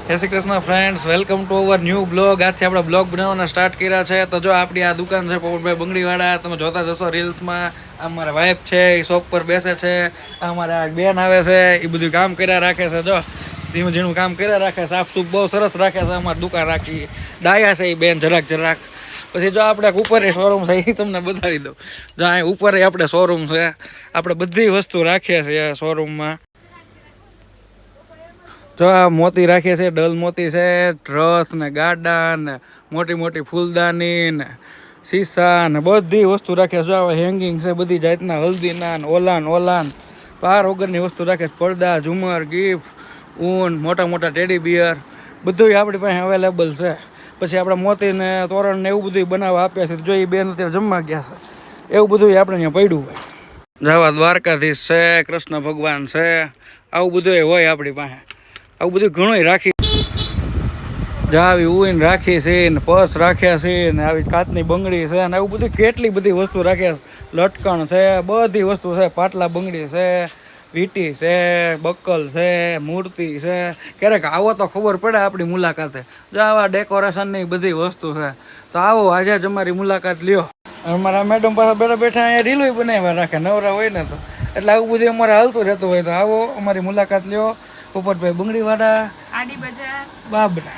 જય Shri Krishna friends, welcome to our new blog. આજથી આપણે બ્લોગ બનાવવાના સ્ટાર્ટ કર્યા છે. તો જો આપણી આ દુકાન છે પોપટભાઈ બંગડીવાળા, તમે જોતા જશો રીલ્સમાં. આ મારા વાઈફ છે, એ શોપ પર બેસે છે. આ મારા બેન આવે છે, એ બધું કામ કર્યા રાખે છે. જો ધીમું ઝીણું કામ કર્યા રાખે, સાફ સૂફ બહુ સરસ રાખે છે. અમારી દુકાન રાખી ડાયા છે એ બેન જરાક. પછી જો આપણે ઉપર શોરૂમ છે એ તમને બતાવી દઉં. જો અહીં ઉપર આપણે શોરૂમ છે, આપણે બધી વસ્તુ રાખીએ છીએ શોરૂમમાં. જો આ મોતી રાખીએ છીએ, ડલ મોતી છે, રથ ને ગાડા ને મોટી મોટી ફૂલદાની ને શીશા ને બધી વસ્તુ રાખીએ. જો હેંગિંગ છે બધી જાતના, હલ્દીના ને ઓલાન પાર વગરની વસ્તુ રાખે છે. પડદા, ઝુમર, ગિફ્ટ, ઊન, મોટા મોટા ટેડી બિયર બધું આપણી પાસે અવેલેબલ છે. પછી આપણે મોતી ને તોરણ ને એવું બધું બનાવવા આપ્યા છે. જો એ બેન અત્યારે જમવા ગયા છે, એવું બધું આપણે અહીંયા પડ્યું હોય. જવા દ્વારકાધીશ છે, કૃષ્ણ ભગવાન છે, આવું બધું હોય આપણી પાસે. આવું બધું ઘણું રાખી આવી ઉઈને રાખી છે ને પર્સ રાખ્યા છે ને આવી કાચની બંગડી છે ને આવું બધું કેટલી બધી વસ્તુ રાખ્યા છે. લટકણ છે, બધી વસ્તુ છે. પાટલા બંગડી છે, વીટી છે, બક્કલ છે, મૂર્તિ છે. ક્યારેક આવો તો ખબર પડે આપણી મુલાકાતે. જો આવા ડેકોરેશનની બધી વસ્તુ છે. તો આવો આજે જ અમારી મુલાકાત લ્યો. અમારા મેડમ પાસે બેઠા બેઠા અહીંયા રીલું બનાવ્યા રાખે નવરા હોય ને તો, એટલે આવું બધું અમારે હાલતું રહેતું હોય. તો આવો અમારી મુલાકાત લ્યો. પોપટભાઈ બંગડીવાળા, આડી બજાર, બાબરા.